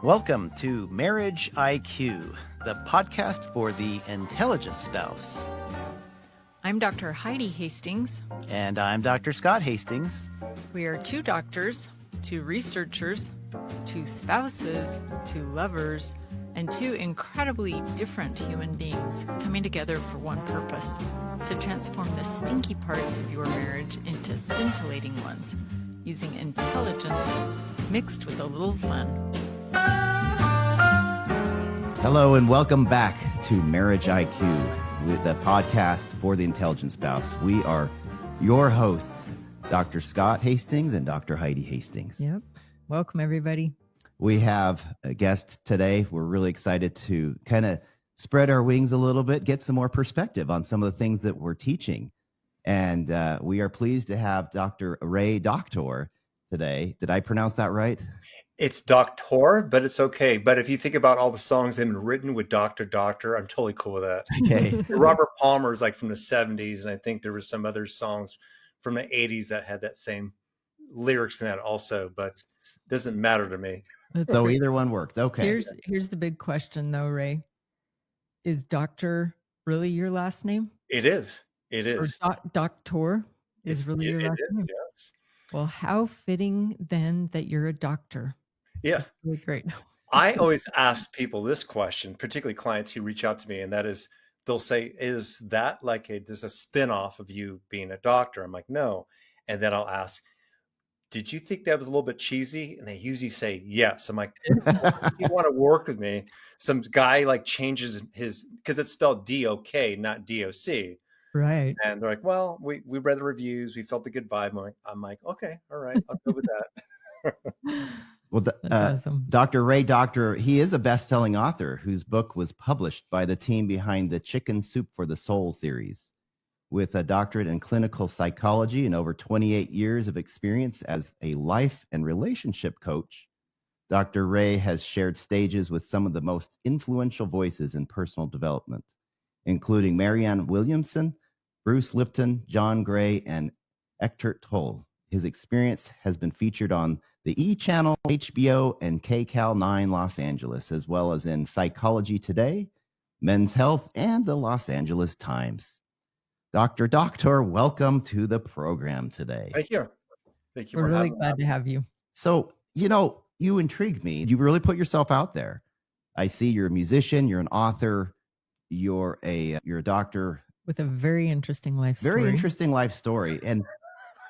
Welcome to Marriage IQ, the podcast for the intelligent spouse. I'm Dr. Heidi Hastings. And I'm Dr. Scott Hastings. We are two doctors, two researchers, two spouses, two lovers, and two incredibly different human beings coming together for one purpose: to transform the stinky parts of your marriage into scintillating ones, using intelligence mixed with a little fun. Hello and welcome back to Marriage IQ, with the podcast for the intelligent spouse. We are your hosts, Dr. Scott Hastings and Dr. Heidi Hastings. Yep. Welcome, everybody. We have a guest today. We're really excited to kind of spread our wings a little bit, get some more perspective on some of the things that we're teaching. And we are pleased to have Dr. Ray Doktor today. Did I pronounce that right? It's Doktor, but it's okay. But if you think about all the songs that have been written with Doctor, I'm totally cool with that. Okay. Robert Palmer is like from the 70s, and I think there was some other songs from the 80s that had that same lyrics in that also, but it doesn't matter to me. So either one works. Okay. Here's the big question, though, Ray. Is Doctor really your last name? It is. It is. Or Doktor is really your last name? Yes. Well, how fitting then that you're a doctor. Yeah. That's really great. I always ask people this question, particularly clients who reach out to me, and that is, they'll say, is that like there's a spinoff of you being a doctor? I'm like, no. And then I'll ask, did you think that was a little bit cheesy? And they usually say yes. I'm like, if you want to work with me, some guy like changes his, because it's spelled D-O-K, not D-O-C. Right. And they're like, well, we read the reviews. We felt a good vibe. I'm like, okay, all right, I'll go with that. Well, awesome. Dr. Ray Doktor, he is a best-selling author whose book was published by the team behind the Chicken Soup for the Soul series. With a doctorate in clinical psychology and over 28 years of experience as a life and relationship coach, Dr. Ray has shared stages with some of the most influential voices in personal development, including Marianne Williamson, Bruce Lipton, John Gray, and Eckhart Tolle. His experience has been featured on the E! Channel, HBO, and KCAL 9 Los Angeles, as well as in Psychology Today, Men's Health, and the Los Angeles Times. Dr. Doktor, welcome to the program today. Thank you. Thank you. We're really glad to have you. So, you intrigued me. You really put yourself out there. I see you're a musician, you're an author, you're a doctor. With a very interesting life story. Very interesting life story. And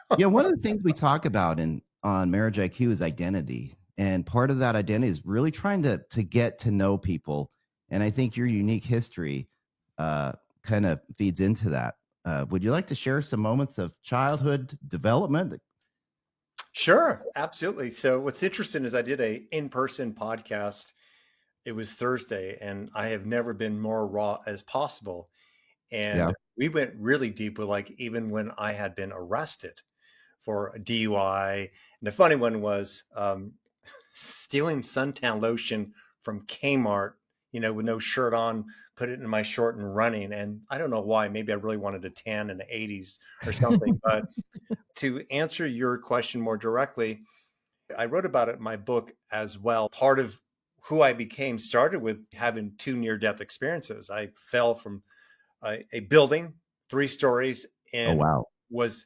one of the things we talk about on Marriage IQ is identity. And part of that identity is really trying to get to know people. And I think your unique history kind of feeds into that. Would you like to share some moments of childhood development? Sure, absolutely. So what's interesting is I did a in-person podcast. It was Thursday, and I have never been more raw as possible. And we went really deep with even when I had been arrested for a DUI. And the funny one was stealing suntan lotion from Kmart, with no shirt on, put it in my short and running. And I don't know why, maybe I really wanted a tan in the 80s or something. But to answer your question more directly, I wrote about it in my book as well. Part of who I became started with having two near-death experiences. I fell from a building, 3 stories, and was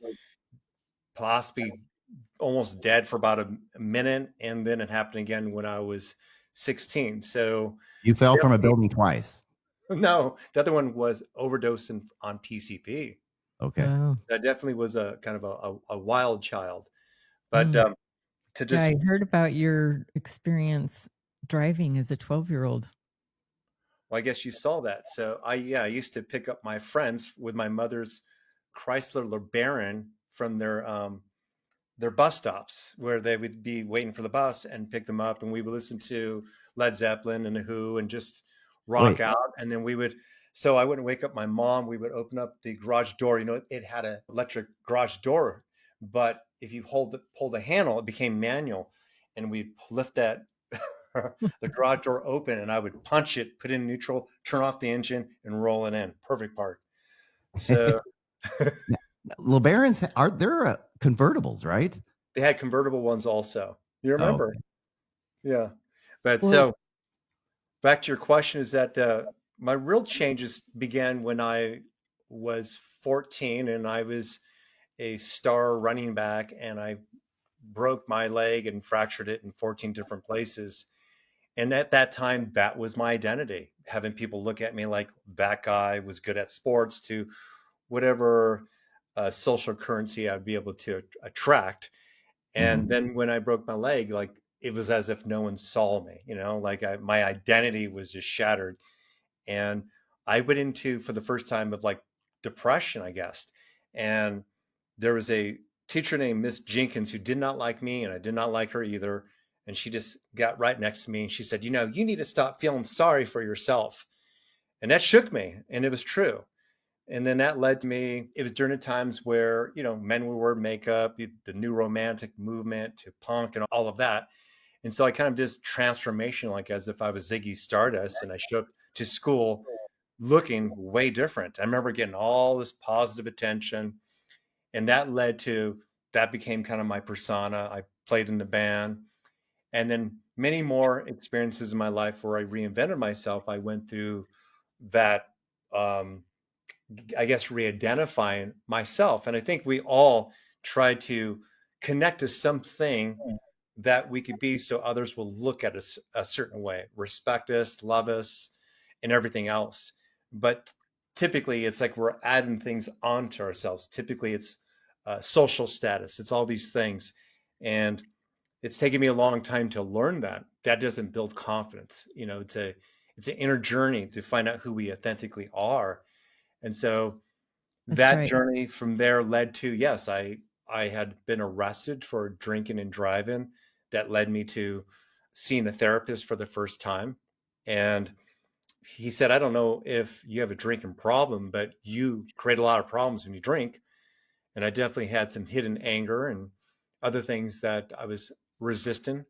possibly almost dead for about a minute. And then it happened again when I was 16. So you fell from a building twice. No, the other one was overdosing on PCP. Okay. Wow. That definitely was a kind of a wild child. But I heard about your experience driving as a 12-year-old. Well, I guess you saw that. So I used to pick up my friends with my mother's Chrysler LeBaron from their bus stops, where they would be waiting for the bus and pick them up, and we would listen to Led Zeppelin and The Who and just rock out. And then so I wouldn't wake up my mom. We would open up the garage door. It had an electric garage door, but if you pull the handle, it became manual, and we'd lift that the garage door open, and I would punch it, put in neutral, turn off the engine, and roll it in. Perfect park. So LeBarons they're convertibles, right? They had convertible ones also. You Oh, remember? Yeah. But Well, so back to your question is that my real changes began when I was 14 and I was a star running back and I broke my leg and fractured it in 14 different places. And at that time, that was my identity, having people look at me like that guy was good at sports to whatever social currency I'd be able to attract. And mhm. then when I broke my leg, like it was as if no one saw me, like my identity was just shattered. And I went into, for the first time, of like depression, I guess. And there was a teacher named Miss Jenkins who did not like me, and I did not like her either. And she just got right next to me and she said, you need to stop feeling sorry for yourself. And that shook me. And it was true. And then that led to me, it was during the times where, men would wear makeup, the new romantic movement to punk and all of that. And so I kind of did this transformation, like as if I was Ziggy Stardust, and I showed up to school looking way different. I remember getting all this positive attention, and that became kind of my persona. I played in the band, and then many more experiences in my life where I reinvented myself. I went through that, I guess, re-identifying myself. And I think we all try to connect to something that we could be so others will look at us a certain way, respect us, love us, and everything else. But typically, it's like we're adding things onto ourselves. Typically, it's social status. It's all these things. And it's taken me a long time to learn that. That doesn't build confidence. It's an inner journey to find out who we authentically are. And so that's that right. journey from there led to, yes, I had been arrested for drinking and driving. That led me to seeing a therapist for the first time. And he said, I don't know if you have a drinking problem, but you create a lot of problems when you drink. And I definitely had some hidden anger and other things that I was resisting.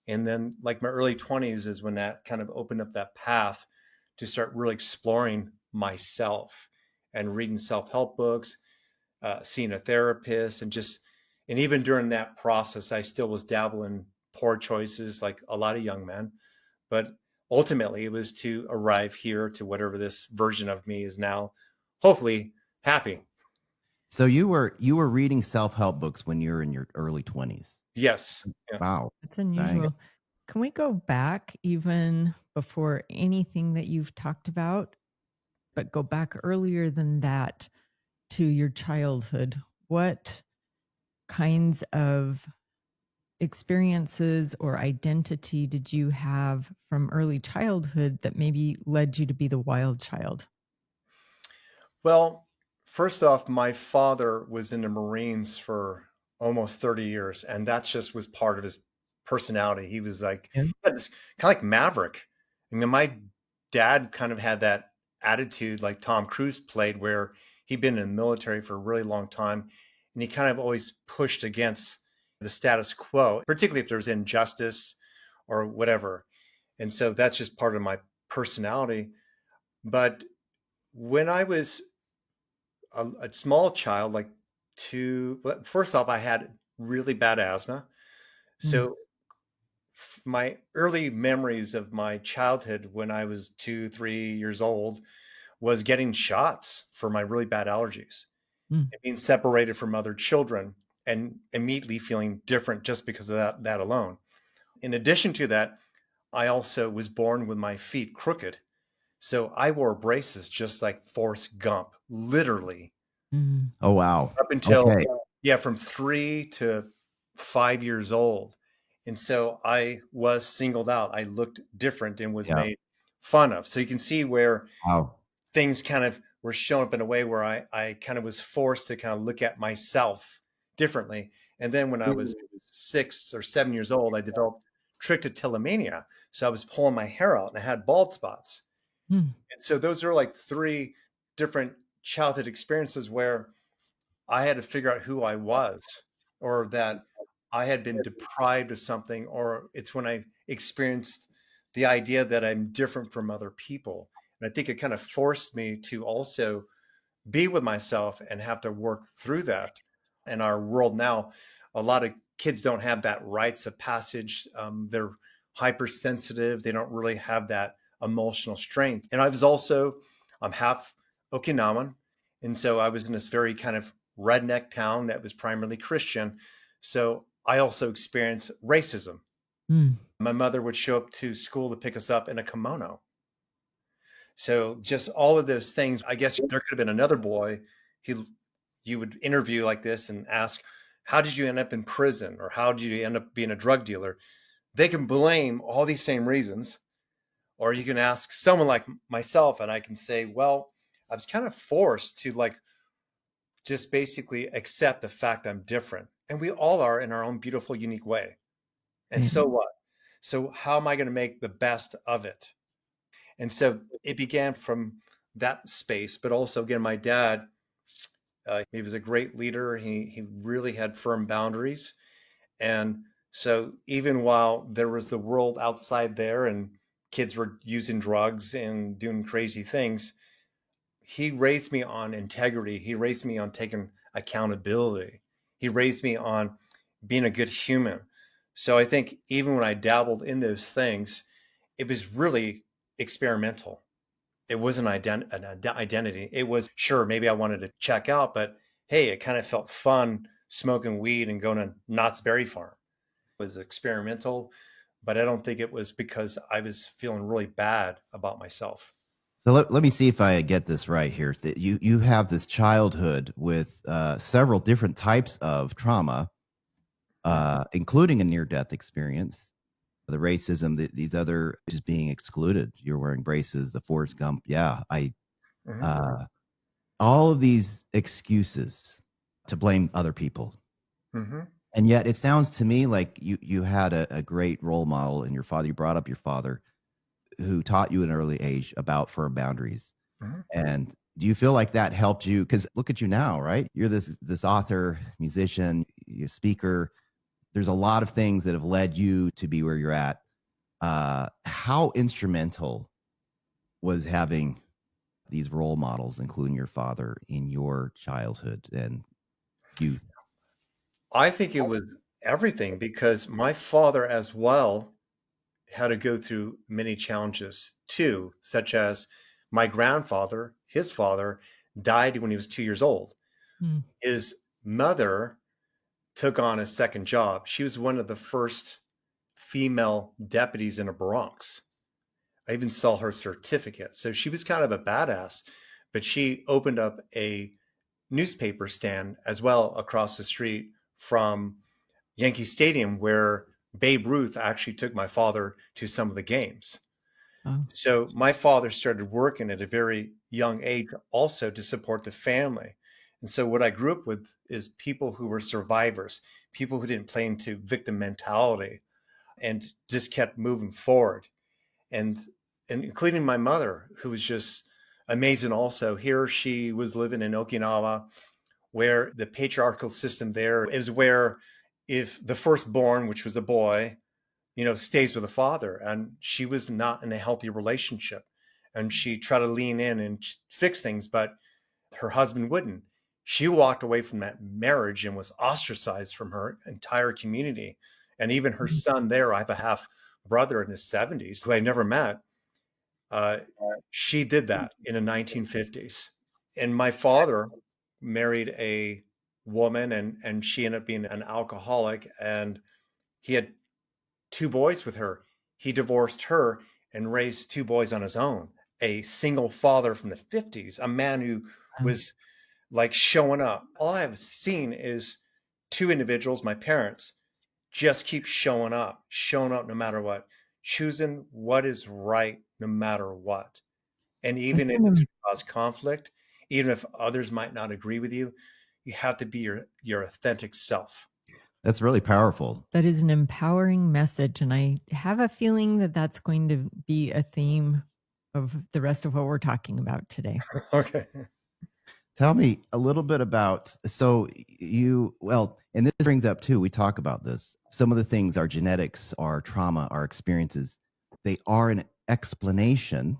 And then, like, my early 20s is when that kind of opened up that path to start really exploring myself and reading self-help books, seeing a therapist, and even during that process, I still was dabbling poor choices like a lot of young men. But ultimately, it was to arrive here to whatever this version of me is now, hopefully happy. So you were reading self-help books when you were in your early 20s. Yes. Yeah. Wow. That's Dang. unusual. Can we go back even before anything that you've talked about, but go back earlier than that to your childhood? What kinds of experiences or identity did you have from early childhood that maybe led you to be the wild child? Well, first off, my father was in the Marines for almost 30 years, and that just was part of his personality. He was like, Yeah. he had this kind of like Maverick. I mean, my dad kind of had that attitude like Tom Cruise played, where he'd been in the military for a really long time, and he kind of always pushed against the status quo, particularly if there was injustice or whatever. And so that's just part of my personality. But when I was a small child, like well, first off, I had really bad asthma. Mm. So my early memories of my childhood when I was 2, 3 years old was getting shots for my really bad allergies Mm. and being separated from other children and immediately feeling different just because of that alone. In addition to that, I also was born with my feet crooked. So I wore braces just like Forrest Gump, literally Mm. Oh, wow. up until, Okay. yeah, from 3 to 5 years old. And so I was singled out. I looked different and was Yeah. made fun of. So you can see where Wow. things kind of were shown up in a way where I kind of was forced to kind of look at myself differently. And then when I was 6 or 7 years old, I developed trichotillomania. So I was pulling my hair out and I had bald spots. Mm. And so those are like three different childhood experiences where I had to figure out who I was, or that I had been deprived of something, or it's when I experienced the idea that I'm different from other people. And I think it kind of forced me to also be with myself and have to work through that. In our world now, a lot of kids don't have that rites of passage. They're hypersensitive. They don't really have that emotional strength. And I was also, I'm half Okinawan. And so I was in this very kind of redneck town that was primarily Christian. So I also experienced racism. My mother would show up to school to pick us up in a kimono. So just all of those things, I guess there could have been another boy you would interview like this and ask, how did you end up in prison? Or how did you end up being a drug dealer? They can blame all these same reasons. Or you can ask someone like myself and I can say, well, I was kind of forced to like just basically accept the fact I'm different. And we all are in our own beautiful, unique way. And so what? So how am I going to make the best of it? And so it began from that space, but also again, my dad, he was a great leader. He really had firm boundaries. And so even while there was the world outside there and kids were using drugs and doing crazy things, he raised me on integrity. He raised me on taking accountability. He raised me on being a good human. So I think even when I dabbled in those things, it was really experimental. It wasn't an identity. It was, sure, maybe I wanted to check out, but hey, it kind of felt fun smoking weed and going to Knott's Berry Farm. It was experimental, but I don't think it was because I was feeling really bad about myself. So let me see if I get this right here. You have this childhood with several different types of trauma, including a near-death experience, the racism, these other just being excluded. You're wearing braces, the Forrest Gump. Yeah, all of these excuses to blame other people. And yet it sounds to me like you had a great role model in your father. You brought up your father who taught you at an early age about firm boundaries. And do you feel like that helped you? Because look at you now, right? You're this author, musician, you're a speaker. There's a lot of things that have led you to be where you're at. How instrumental was having these role models, including your father, in your childhood and youth? I think it was everything, because my father as well had to go through many challenges too, such as my grandfather, his father, died when he was 2 years old. His mother took on a second job. She was one of the first female deputies in a Bronx. I even saw her certificate. So she was kind of a badass, but she opened up a newspaper stand as well across the street from Yankee Stadium, where Babe Ruth actually took my father to some of the games. So my father started working at a very young age also to support the family. And so what I grew up with is people who were survivors, people who didn't play into victim mentality and just kept moving forward. And including my mother, who was just amazing also. Here she was living in Okinawa, where the patriarchal system there is where if the firstborn, which was a boy, stays with the father, and she was not in a healthy relationship, and she tried to lean in and fix things, but her husband wouldn't. She walked away from that marriage and was ostracized from her entire community. And even her son there, I have a half brother in his 70s who I never met. She did that in the 1950s. And my father married a woman, and she ended up being an alcoholic, and he had 2 boys with her. He divorced her and raised 2 boys on his own, a single father from the 50s, a man who was like showing up. All I have seen is 2 individuals, my parents, just keep showing up no matter what, choosing what is right no matter what. And even if it's cause conflict, even if others might not agree with you, you have to be your authentic self. That's really powerful. That is an empowering message. And I have a feeling that that's going to be a theme of the rest of what we're talking about today. Okay. Tell me a little bit about, and this brings up too, we talk about this. Some of the things, our genetics, our trauma, our experiences, they are an explanation,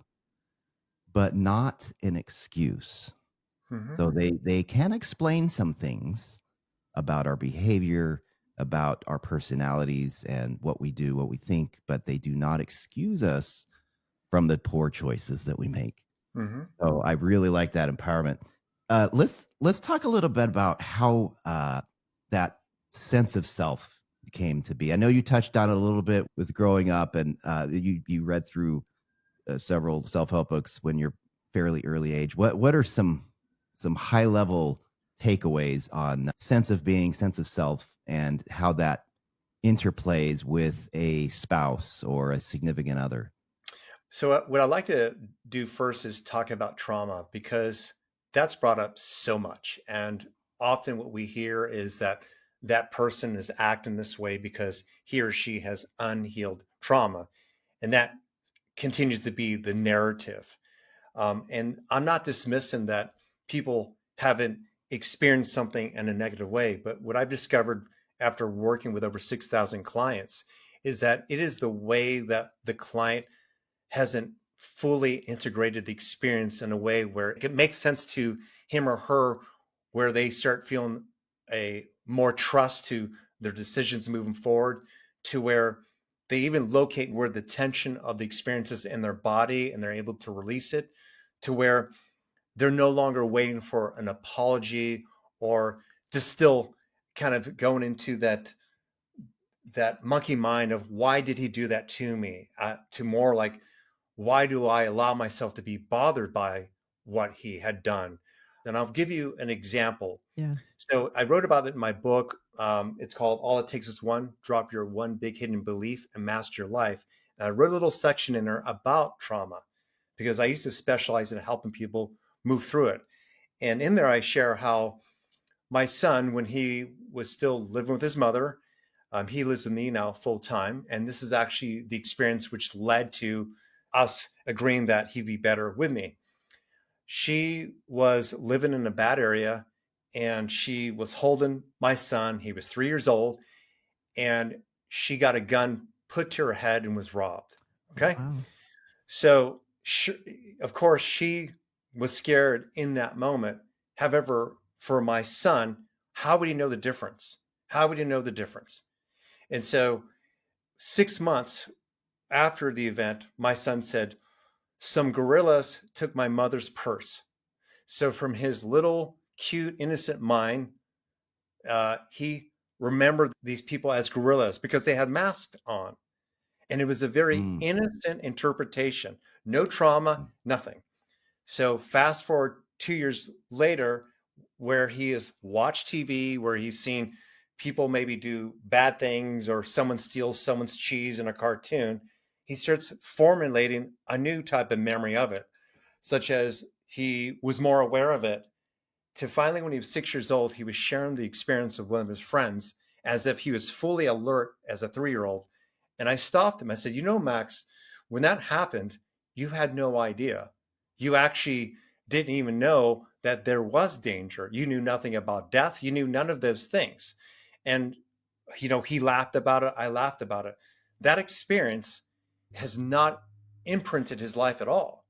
but not an excuse. So they can explain some things about our behavior, about our personalities and what we do, what we think, but they do not excuse us from the poor choices that we make. Mm-hmm. So I really like that empowerment. Let's talk a little bit about how that sense of self came to be. I know you touched on it a little bit with growing up, and you read through several self-help books when you're fairly early age. What are some high level takeaways on sense of being, sense of self, and how that interplays with a spouse or a significant other? So, what I'd like to do first is talk about trauma because that's brought up so much. And often what we hear is that that person is acting this way because he or she has unhealed trauma. And that continues to be the narrative. And I'm not dismissing that people haven't experienced something in a negative way. But what I've discovered after working with over 6,000 clients is that it is the way that the client hasn't fully integrated the experience in a way where it makes sense to him or her, where they start feeling a more trust to their decisions moving forward, to where they even locate where the tension of the experiences in their body and they're able to release it, to where they're no longer waiting for an apology or just still kind of going into that monkey mind of why did he do that to me, to more like, why do I allow myself to be bothered by what he had done? And I'll give you an example. Yeah. So I wrote about it in my book. It's called All It Takes Is One, Drop Your One Big Hidden Belief and Master Your Life. And I wrote a little section in there about trauma because I used to specialize in helping people move through it. And in there, I share how my son, when he was still living with his mother, he lives with me now full time. And this is actually the experience which led to us agreeing that he'd be better with me. She was living in a bad area and she was holding my son. He was 3 years old and she got a gun put to her head and was robbed. Okay. Wow. So, of course, she was scared in that moment. However, for my son, how would he know the difference? How would he know the difference? And so 6 months after the event, my son said, some gorillas took my mother's purse. So from his little, cute, innocent mind, he remembered these people as gorillas because they had masks on. And it was a very Mm. innocent interpretation, no trauma, nothing. So fast forward 2 years later, where he has watched TV, where he's seen people maybe do bad things or someone steals someone's cheese in a cartoon, he starts formulating a new type of memory of it, such as he was more aware of it. To finally, when he was 6 years old, he was sharing the experience of one of his friends as if he was fully alert as a 3-year-old. And I stopped him. I said, Max, when that happened, you had no idea. You actually didn't even know that there was danger. You knew nothing about death. You knew none of those things. And, he laughed about it. I laughed about it. That experience has not imprinted his life at all.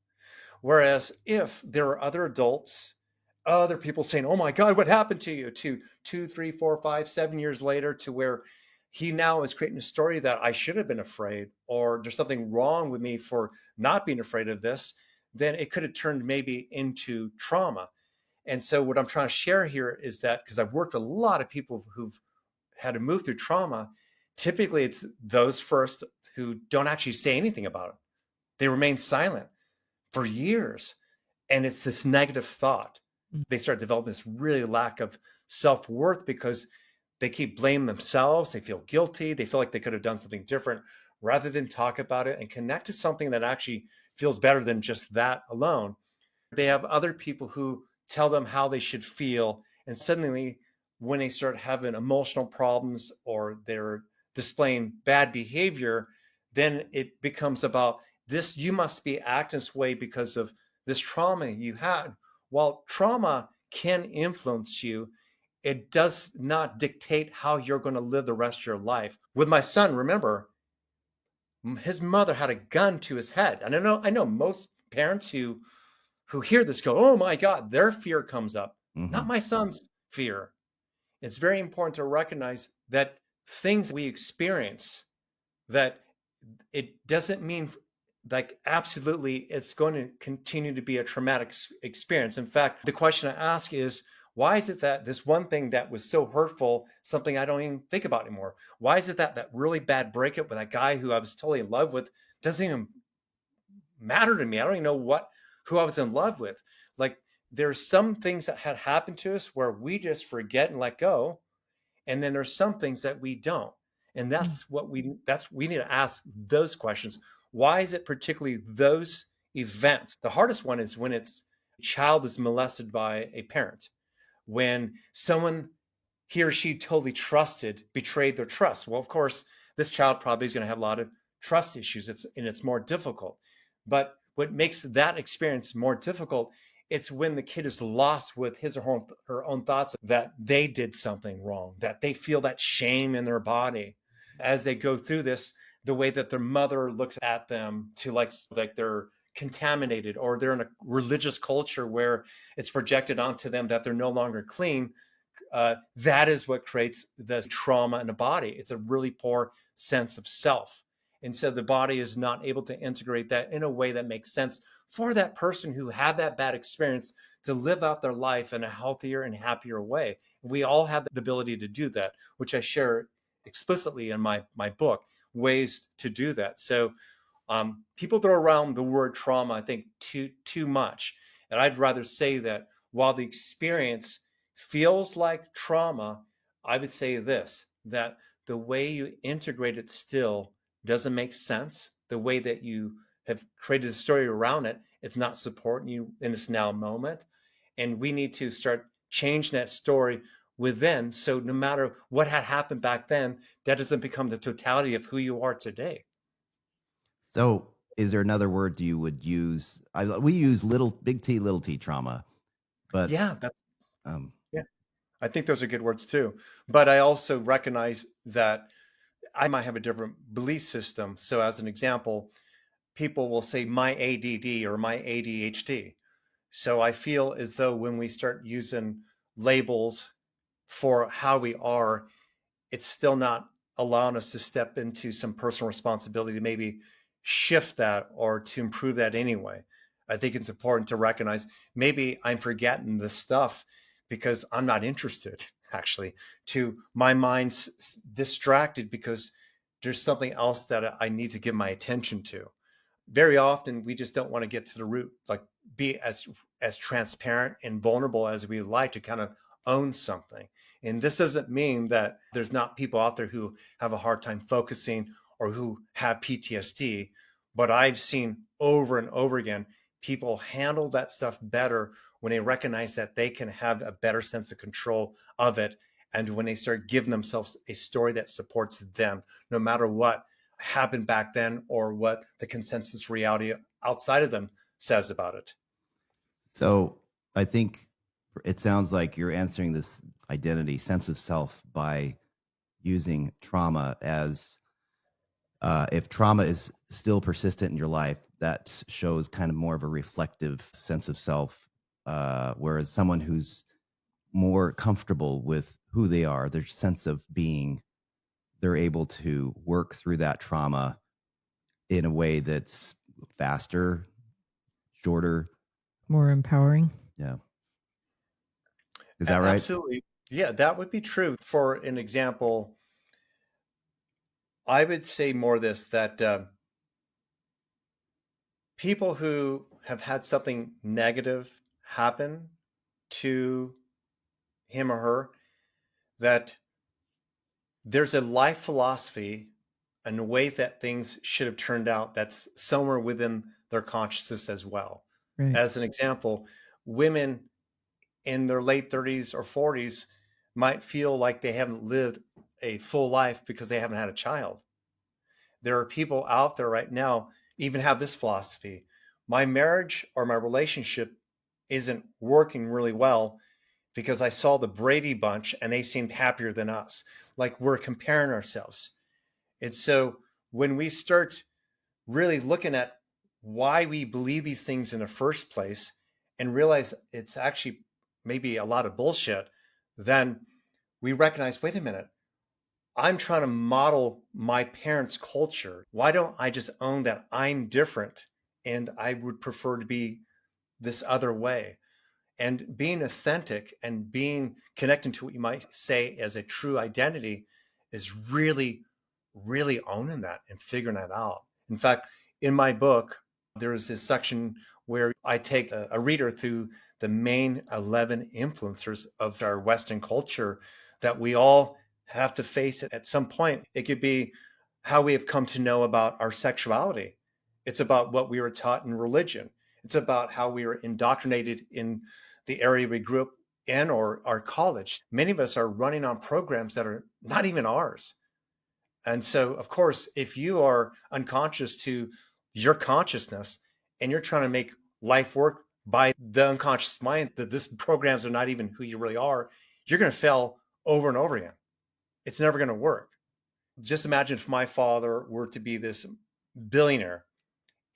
Whereas if there are other adults, other people saying, oh my God, what happened to you? To 2, 3, 4, 5, 7 years later, to where he now is creating a story that I should have been afraid, or there's something wrong with me for not being afraid of this, then it could have turned maybe into trauma. And so what I'm trying to share here is that, because I've worked with a lot of people who've had to move through trauma, typically it's those first who don't actually say anything about it. They remain silent for years. And it's this negative thought. They start developing this really lack of self-worth because they keep blaming themselves. They feel guilty. They feel like they could have done something different rather than talk about it and connect to something that actually feels better than just that alone. They have other people who tell them how they should feel. And suddenly, when they start having emotional problems or they're displaying bad behavior, then it becomes about this, you must be acting this way because of this trauma you had. While trauma can influence you, it does not dictate how you're going to live the rest of your life. With my son, remember, his mother had a gun to his head. And I know most parents who hear this go, oh my God, their fear comes up, not my son's fear. It's very important to recognize that things we experience, that it doesn't mean like absolutely it's going to continue to be a traumatic experience. In fact, the question I ask is, why is it that this one thing that was so hurtful, something I don't even think about anymore? Why is it that that really bad breakup with that guy who I was totally in love with doesn't even matter to me? I don't even know who I was in love with. Like, there's some things that had happened to us where we just forget and let go, and then there's some things that we don't. And we need to ask those questions. Why is it particularly those events? The hardest one is when a child is molested by a parent, when someone he or she totally trusted betrayed their trust. Well, of course, this child probably is going to have a lot of trust issues. It's more difficult. But what makes that experience more difficult, it's when the kid is lost with his or her own thoughts that they did something wrong, that they feel that shame in their body as they go through this, the way that their mother looks at them to like they're contaminated, or they're in a religious culture where it's projected onto them that they're no longer clean. That is what creates the trauma in the body. It's a really poor sense of self. And so the body is not able to integrate that in a way that makes sense for that person who had that bad experience to live out their life in a healthier and happier way. We all have the ability to do that, which I share explicitly in my book, ways to do that. So people throw around the word trauma, I think, too much. And I'd rather say that while the experience feels like trauma, I would say this, that the way you integrate it still doesn't make sense. The way that you have created a story around it, it's not supporting you in this now moment. And we need to start changing that story within. So no matter what had happened back then, that doesn't become the totality of who you are today. So is there another word you would use? We use big T, little t trauma, but yeah, um, yeah, I think those are good words too. But I also recognize that I might have a different belief system. So as an example, people will say my ADD or my ADHD. So I feel as though when we start using labels for how we are, it's still not allowing us to step into some personal responsibility to maybe shift that or to improve that anyway. I think it's important to recognize maybe I'm forgetting this stuff because I'm not interested, actually, to my mind's distracted because there's something else that I need to give my attention to. Very often we just don't want to get to the root, like be as transparent and vulnerable as we like to kind of own something. And this doesn't mean that there's not people out there who have a hard time focusing or who have PTSD, but I've seen over and over again people handle that stuff better when they recognize that they can have a better sense of control of it, and when they start giving themselves a story that supports them, no matter what happened back then or what the consensus reality outside of them says about it. So I think it sounds like you're answering this identity, sense of self, by using trauma as if trauma is still persistent in your life, that shows kind of more of a reflective sense of self. Whereas someone who's more comfortable with who they are, their sense of being, they're able to work through that trauma in a way that's faster, shorter, more empowering. Yeah. Is that right? Absolutely. Yeah, that would be true. For an example, I would say more this, that people who have had something negative happen to him or her, that there's a life philosophy and a way that things should have turned out that's somewhere within their consciousness as well. Right. As an example, women in their late 30s or 40s might feel like they haven't lived a full life because they haven't had a child. There are people out there right now even have this philosophy: my marriage or my relationship isn't working really well because I saw the Brady Bunch and they seemed happier than us. Like, we're comparing ourselves. And so when we start really looking at why we believe these things in the first place and realize it's actually maybe a lot of bullshit, then we recognize, wait a minute, I'm trying to model my parents' culture. Why don't I just own that I'm different and I would prefer to be this other way? And being authentic and being connected to what you might say as a true identity is really, really owning that and figuring that out. In fact, in my book, there is this section where I take a reader through the main 11 influencers of our Western culture that we all have to face at some point. It could be how we have come to know about our sexuality. It's about what we were taught in religion. It's about how we were indoctrinated in the area we grew up in or our college. Many of us are running on programs that are not even ours. And so, of course, if you are unconscious to your consciousness and you're trying to make life work by the unconscious mind that these programs are not even who you really are, you're going to fail over and over again. It's never going to work. Just imagine if my father were to be this billionaire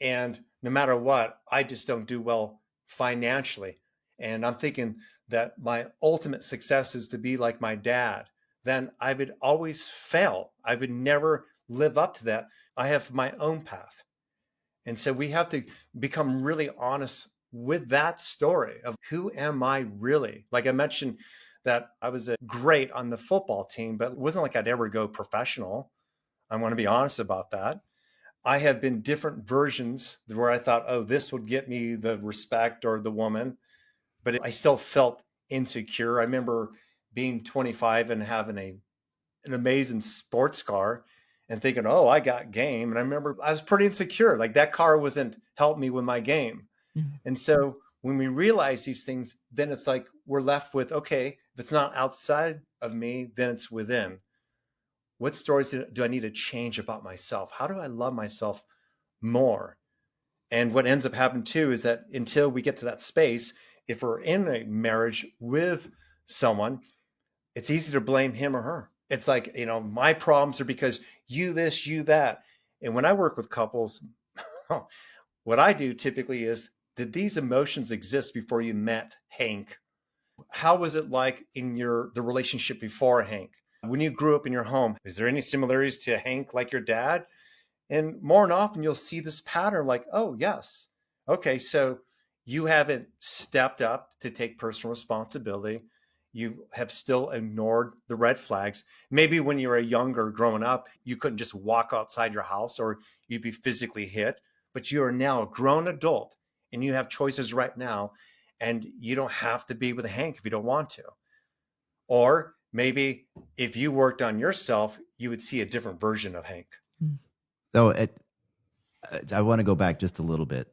and no matter what, I just don't do well financially. And I'm thinking that my ultimate success is to be like my dad, then I would always fail. I would never live up to that. I have my own path. And so we have to become really honest with that story of who am I really? Like I mentioned that I was great on the football team, but it wasn't like I'd ever go professional. I want to be honest about that. I have been different versions where I thought, oh, this would get me the respect or the woman, but I still felt insecure. I remember being 25 and having an amazing sports car and thinking, oh, I got game. And I remember I was pretty insecure. Like that car wasn't helping me with my game. Mm-hmm. And so when we realize these things, then it's like we're left with, okay, if it's not outside of me, then it's within. What stories do I need to change about myself? How do I love myself more? And what ends up happening too is that until we get to that space, if we're in a marriage with someone, it's easy to blame him or her. It's like, my problems are because you this, you that. And when I work with couples, what I do typically is, did these emotions exist before you met Hank? How was it like in the relationship before Hank? When you grew up in your home, is there any similarities to Hank like your dad? And more than often, you'll see this pattern like, oh, yes. Okay, so you haven't stepped up to take personal responsibility. You have still ignored the red flags. Maybe when you were younger growing up, you couldn't just walk outside your house or you'd be physically hit. But you are now a grown adult and you have choices right now. And you don't have to be with Hank if you don't want to. Or maybe if you worked on yourself, you would see a different version of Hank. So I want to go back just a little bit.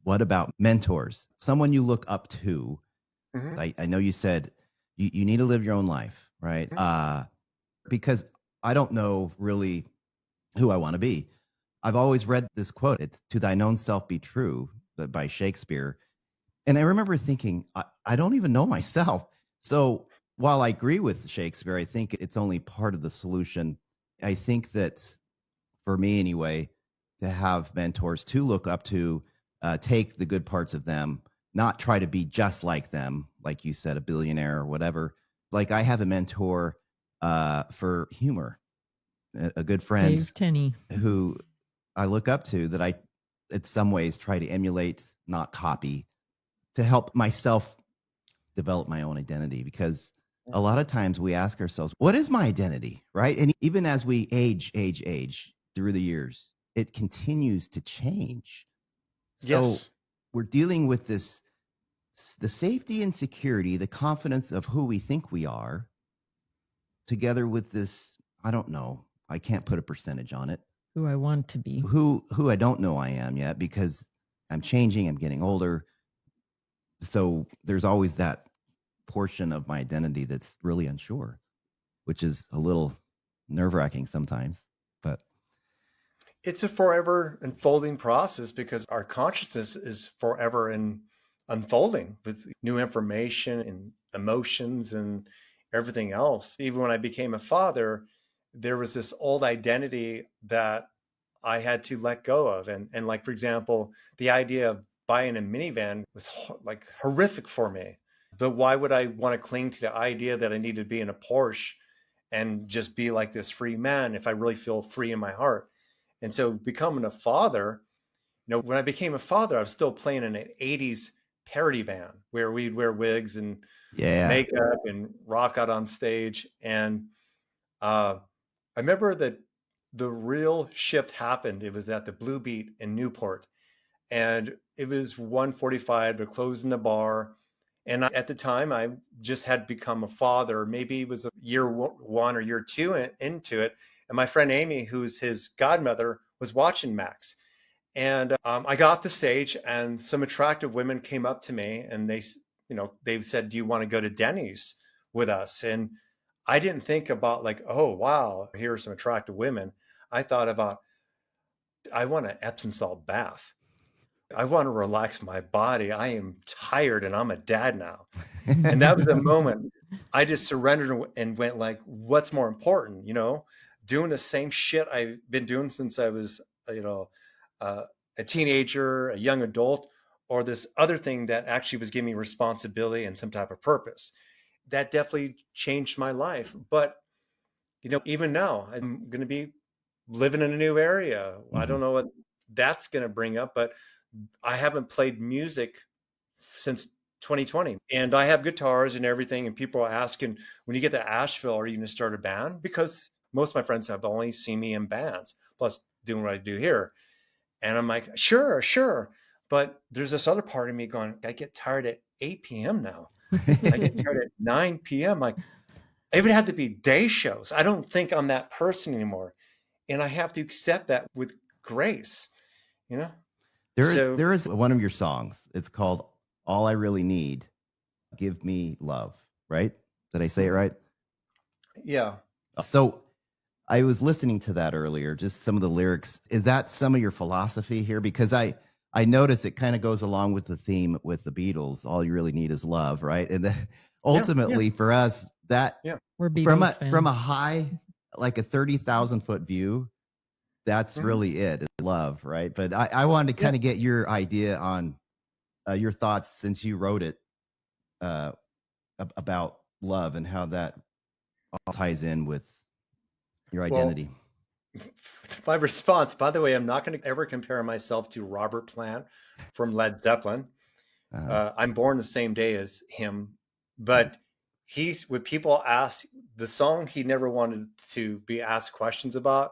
What about mentors? Someone you look up to. Mm-hmm. I know you said you need to live your own life, right? Mm-hmm. Because I don't know really who I want to be. I've always read this quote. It's "To thine own self be true," by Shakespeare. And I remember thinking, I don't even know myself. So while I agree with Shakespeare, I think it's only part of the solution. I think that for me anyway, to have mentors to look up to, take the good parts of them, not try to be just like them, like you said, a billionaire or whatever. Like I have a mentor for humor, a good friend Dave Tenney, who I look up to, that I, in some ways, try to emulate, not copy, to help myself develop my own identity. Because a lot of times we ask ourselves, what is my identity, right? And even as we age through the years, it continues to change. So yes, we're dealing with this, the safety and security, the confidence of who we think we are, together with this, I don't know, I can't put a percentage on it, who I want to be, who I don't know I am yet, because I'm changing, I'm getting older. So there's always that portion of my identity that's really unsure, which is a little nerve-wracking sometimes. But it's a forever unfolding process because our consciousness is forever unfolding with new information and emotions and everything else. Even when I became a father, there was this old identity that I had to let go of. And like, for example, the idea of buying a minivan was like horrific for me. But why would I want to cling to the idea that I needed to be in a Porsche and just be like this free man if I really feel free in my heart. And so becoming a father, when I became a father, I was still playing in an 80s parody band where we'd wear wigs and makeup and rock out on stage. And I remember that the real shift happened. It was at the Blue Beat in Newport. And it was 1:45, they're closing the bar. And at the time, I just had become a father. Maybe it was a year one or year two into it. And my friend Amy, who's his godmother, was watching Max. And I got off the stage, and some attractive women came up to me, and they said, "Do you want to go to Denny's with us?" And I didn't think about like, oh, wow, here are some attractive women. I thought about, I want an Epsom salt bath. I want to relax my body. I am tired and I'm a dad now. And that was the moment I just surrendered and went like, what's more important, doing the same shit I've been doing since I was, a teenager, a young adult, or this other thing that actually was giving me responsibility and some type of purpose. That definitely changed my life. But, even now I'm going to be living in a new area. Mm-hmm. I don't know what that's going to bring up, but I haven't played music since 2020, and I have guitars and everything. And people are asking, when you get to Asheville, are you going to start a band? Because most of my friends have only seen me in bands, plus doing what I do here. And I'm like, sure. But there's this other part of me going, I get tired at 8 p.m. now. I get tired at 9 p.m. Like, it would have to be day shows. I don't think I'm that person anymore. And I have to accept that with grace, There is one of your songs. It's called All I Really Need, Give Me Love, right? Did I say it right? Yeah. So I was listening to that earlier, just some of the lyrics. Is that some of your philosophy here? Because I notice it kind of goes along with the theme with the Beatles. All you really need is love, right? And then ultimately for us, that we're Beatles from a high, like a 30,000 foot view, that's really it. It's love, right? But I wanted to kind of get your idea on your thoughts, since you wrote it, about love and how that all ties in with your identity. Well, my response, by the way, I'm not going to ever compare myself to Robert Plant from Led Zeppelin. I'm born the same day as him, but when people ask the song, he never wanted to be asked questions about.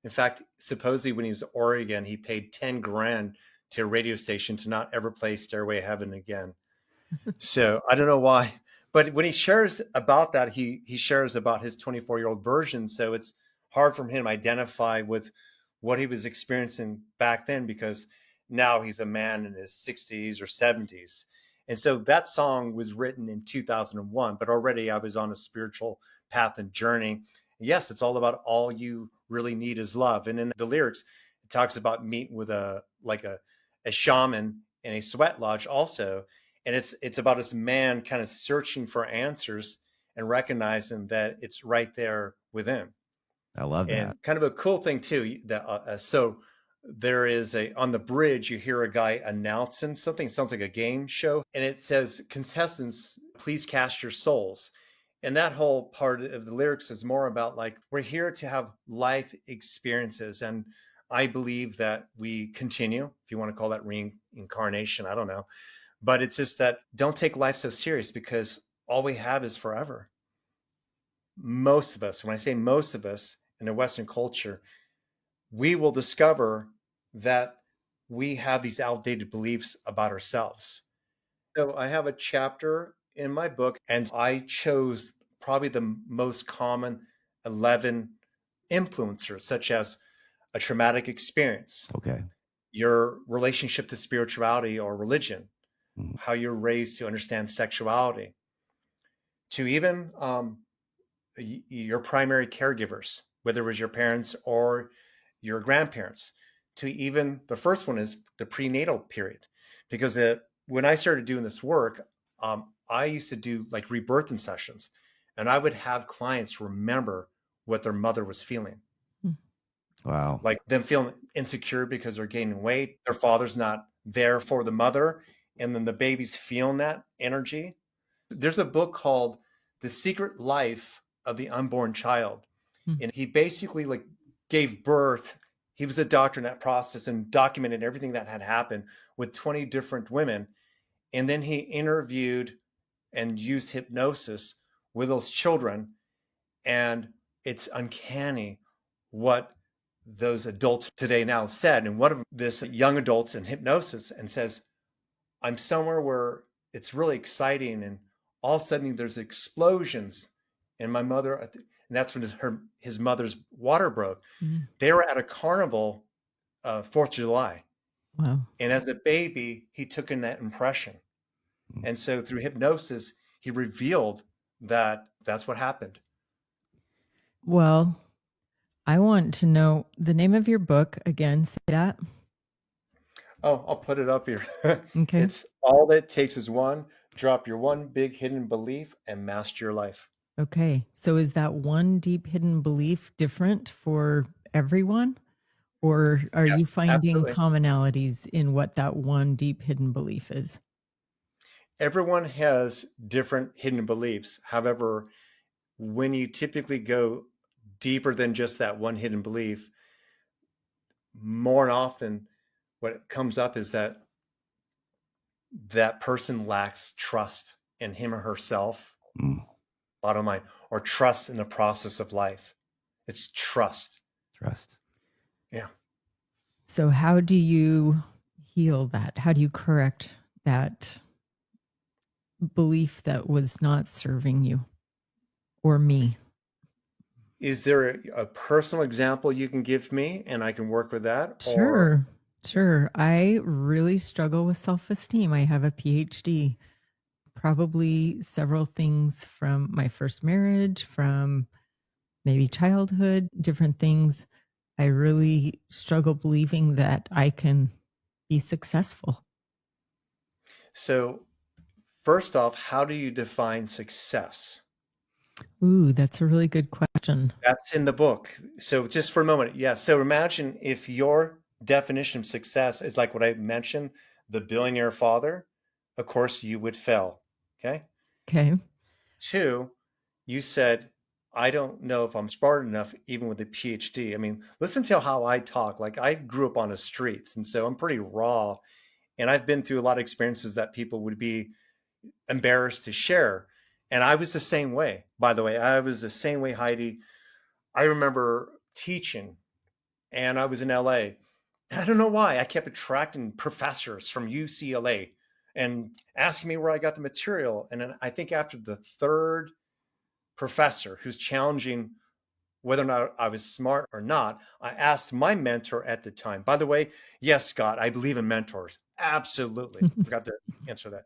In fact, supposedly when he was in Oregon, he paid $10,000 to a radio station to not ever play Stairway to Heaven again. So I don't know why, but when he shares about that, he shares about his 24-year-old version. So it's hard for him to identify with what he was experiencing back then, because now he's a man in his 60s or 70s. And so that song was written in 2001, but already I was on a spiritual path and journey. Yes, it's all about all you really need is love. And in the lyrics, it talks about meeting with a shaman in a sweat lodge also. And it's about this man kind of searching for answers and recognizing that it's right there within. I love that. And kind of a cool thing too, that so there is on the bridge, you hear a guy announcing something. It sounds like a game show. And it says, contestants, please cast your souls. And that whole part of the lyrics is more about like, we're here to have life experiences. And I believe that we continue, if you want to call that reincarnation, I don't know. But it's just that don't take life so serious, because all we have is forever. Most of us, when I say most of us in the Western culture, we will discover that we have these outdated beliefs about ourselves. So I have a chapter in my book, and I chose probably the most common 11 influencers, such as a traumatic experience, your relationship to spirituality or religion, how you're raised to understand sexuality, to even your primary caregivers, whether it was your parents or your grandparents, to even the first one is the prenatal period. Because when I started doing this work, I used to do like rebirthing sessions, and I would have clients remember what their mother was feeling. Wow. Like them feeling insecure because they're gaining weight, their father's not there for the mother, and then the baby's feeling that energy. There's a book called The Secret Life of the unborn child. Hmm. And he basically like gave birth. He was a doctor in that process and documented everything that had happened with 20 different women. And then he interviewed and used hypnosis with those children. And it's uncanny what those adults today now said. And one of this young adults in hypnosis and says, I'm somewhere where it's really exciting. And all of a sudden there's explosions. And my mother, and that's when his mother's water broke. Mm. They were at a carnival, 4th of July. Wow. And as a baby, he took in that impression. And so through hypnosis, he revealed that that's what happened. Well, I want to know the name of your book again. Say that. Oh, I'll put it up here. Okay. It's All It Takes Is One. Drop your one big hidden belief and master your life. Okay. So is that one deep hidden belief different for everyone? Or are Yes, you finding absolutely. commonalities in what that one deep hidden belief is? Everyone has different hidden beliefs. However, when you typically go deeper than just that one hidden belief, more often what comes up is that that person lacks trust in him or herself, bottom line, or trust in the process of life. It's trust. Trust. Yeah. So how do you heal that? How do you correct that belief that was not serving you or me? Is there a personal example you can give me and I can work with that? Sure. Sure. I really struggle with self-esteem. I have a PhD, probably several things from my first marriage, from maybe childhood, different things. I really struggle believing that I can be successful. So, first off, how do you define success? Ooh, that's a really good question. That's in the book. So, just for a moment, yeah. So, imagine if your definition of success is like what I mentioned, the billionaire father, of course, you would fail. Okay. Okay. 2, you said, I don't know if I'm smart enough, even with a PhD. I mean, listen to how I talk. Like, I grew up on the streets, and so I'm pretty raw. And I've been through a lot of experiences that people would be embarrassed to share. And I was the same way, by the way. I was the same way, Heidi. I remember teaching, and I was in LA. And I don't know why. I kept attracting professors from UCLA and asking me where I got the material. And then I think after the third professor who's challenging whether or not I was smart or not, I asked my mentor at the time. By the way, yes, Scott, I believe in mentors. Absolutely. Forgot to answer that.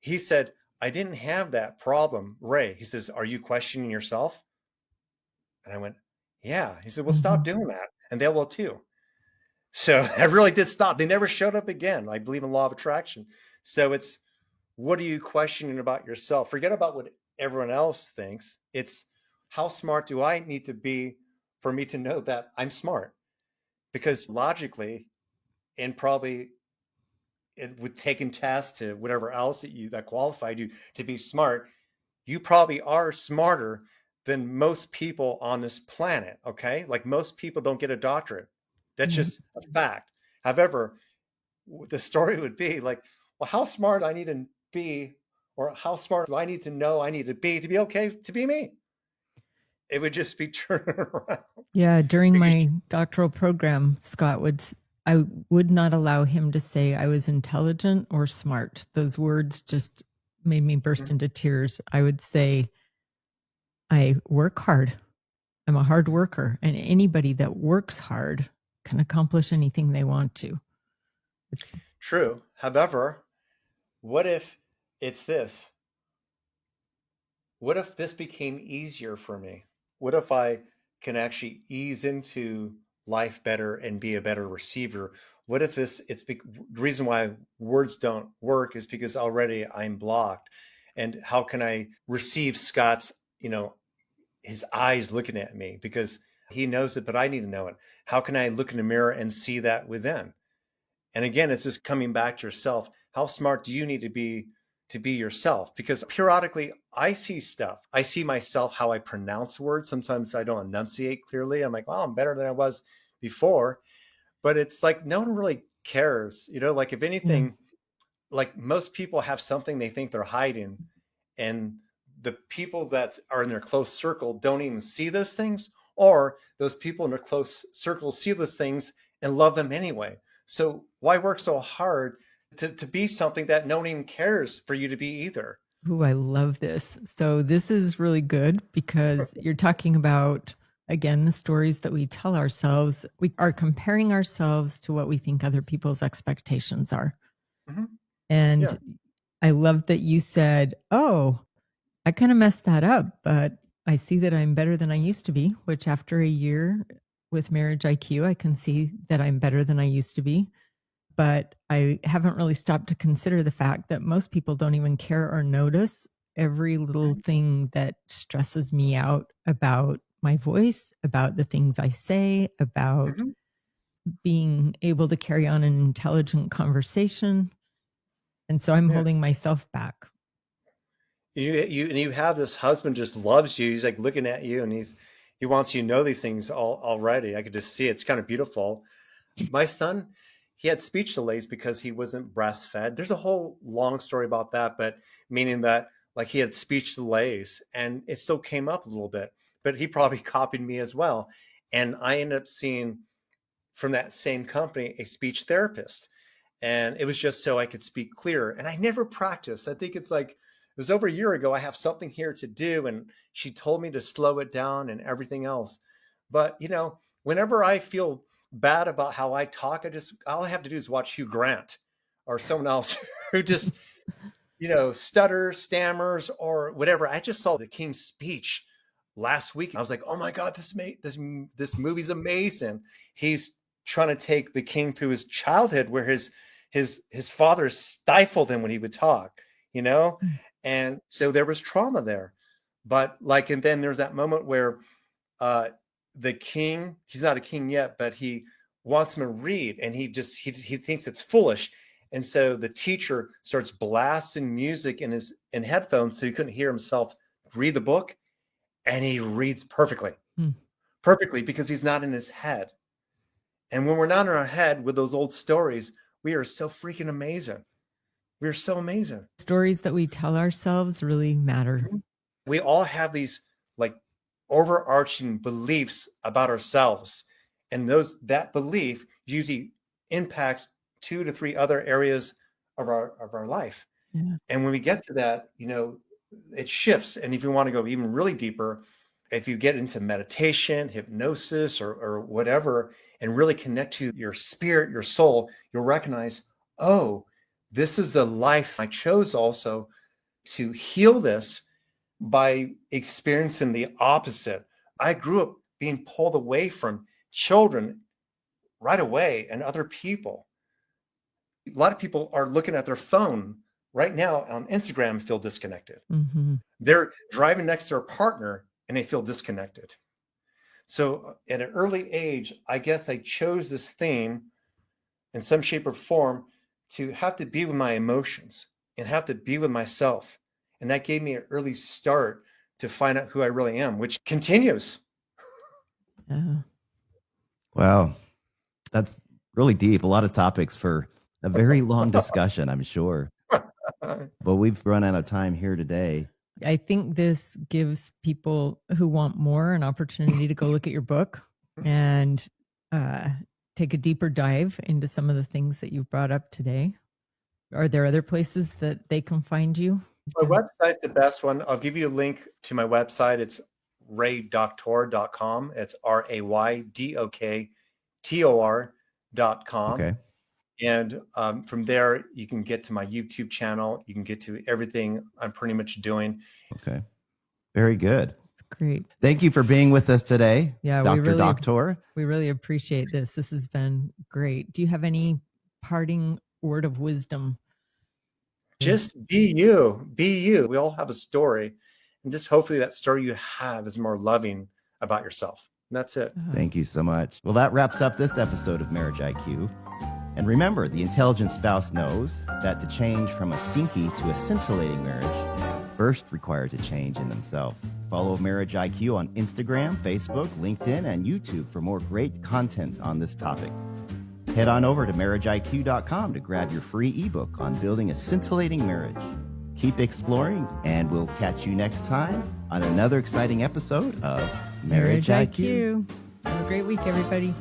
He said, I didn't have that problem, Ray. He says, are you questioning yourself? And I went, yeah. He said, well, stop doing that. And they will too. So I really did stop. They never showed up again. I believe in law of attraction. So it's, what are you questioning about yourself? Forget about what everyone else thinks. It's, how smart do I need to be for me to know that I'm smart? Because logically, and probably with taking tests to whatever else that qualified you to be smart, you probably are smarter than most people on this planet. Okay, like most people don't get a doctorate. That's just a fact. However, the story would be like, well, how smart I need to be, or how smart do I need to know I need to be okay to be me? It would just be turned around. Yeah, during my doctoral program, I would not allow him to say I was intelligent or smart. Those words just made me burst into tears. I would say, I work hard. I'm a hard worker, and anybody that works hard can accomplish anything they want to. It's true. However, what if it's this? What if this became easier for me? What if I can ease into life better and be a better receiver? What if the reason why words don't work is because already I'm blocked. And how can I receive Scott's, his eyes looking at me, because he knows it, but I need to know it. How can I look in the mirror and see that within? And again, it's just coming back to yourself. How smart do you need to be to be yourself, because periodically I see stuff. I see myself, how I pronounce words. Sometimes I don't enunciate clearly. I'm like, wow, I'm better than I was before. But it's like no one really cares. Like if Yeah. anything, like most people have something they think they're hiding, and the people that are in their close circle don't even see those things, or those people in their close circle see those things and love them anyway. So why work so hard to be something that no one even cares for you to be either? Ooh, I love this. So this is really good because you're talking about, again, the stories that we tell ourselves. We are comparing ourselves to what we think other people's expectations are. Mhm. And Yeah. I love that you said, oh, I kind of messed that up, but I see that I'm better than I used to be, which after a year with Marriage IQ, I can see that I'm better than I used to be. But I haven't really stopped to consider the fact that most people don't even care or notice every little thing that stresses me out about my voice, about the things I say, about Mhm. being able to carry on an intelligent conversation. And so I'm Yeah. holding myself back. You have this husband just loves you. He's like looking at you, and he wants you to know these things already. I could just see it. It's kind of beautiful. My son, he had speech delays because he wasn't breastfed. There's a whole long story about that, but meaning that like he had speech delays, and it still came up a little bit, but he probably copied me as well. And I ended up seeing from that same company a speech therapist, and it was just so I could speak clearer. And I never practiced. I think it's like it was over a year ago. I have something here to do, and she told me to slow it down and everything else. But whenever I feel bad about how I talk, all I have to do is watch Hugh Grant or someone else who just stutters, stammers, or whatever. I just saw the King's Speech last week. I was like, oh my God, this movie's amazing. He's trying to take the king through his childhood where his father stifled him when he would talk, you know? Mm. And so there was trauma there. But and then there's that moment where the king, he's not a king yet, but he wants him to read, and he thinks it's foolish. And so the teacher starts blasting music in headphones so he couldn't hear himself read the book, and he reads perfectly. Mm. Perfectly, because he's not in his head. And when we're not in our head with those old stories, we are so freaking amazing. We're so amazing. Stories that we tell ourselves really matter. We all have these like overarching beliefs about ourselves. And that belief usually impacts 2 to 3 other areas of our life. Yeah. And when we get to that, it shifts. And if you want to go even really deeper, if you get into meditation, hypnosis, or whatever, and really connect to your spirit, your soul, you'll recognize, oh, this is the life I chose also to heal this by experiencing the opposite. I grew up being pulled away from children right away and other people. A lot of people are looking at their phone right now on Instagram and feel disconnected. Mm-hmm. They're driving next to their partner and they feel disconnected. So at an early age, I guess I chose this theme in some shape or form to have to be with my emotions and have to be with myself. And that gave me an early start to find out who I really am, which continues. Yeah. Wow. That's really deep. A lot of topics for a very long discussion, I'm sure. But we've run out of time here today. I think this gives people who want more an opportunity to go look at your book and take a deeper dive into some of the things that you've brought up today. Are there other places that they can find you? My website's the best one. I'll give you a link to my website. It's raydoktor.com. It's RAYDOKTOR.com. Okay. And from there, you can get to my YouTube channel. You can get to everything I'm pretty much doing. Okay. Very good. It's great. Thank you for being with us today, Yeah, Dr. Doktor. We really appreciate this. This has been great. Do you have any parting word of wisdom? Just be you. Be you. We all have a story. And just hopefully that story you have is more loving about yourself. And that's it. Thank you so much. Well, that wraps up this episode of Marriage IQ. And remember, the intelligent spouse knows that to change from a stinky to a scintillating marriage first requires a change in themselves. Follow Marriage IQ on Instagram, Facebook, LinkedIn, and YouTube for more great content on this topic. Head on over to marriageiq.com to grab your free ebook on building a scintillating marriage. Keep exploring, and we'll catch you next time on another exciting episode of Marriage IQ. Have a great week, everybody.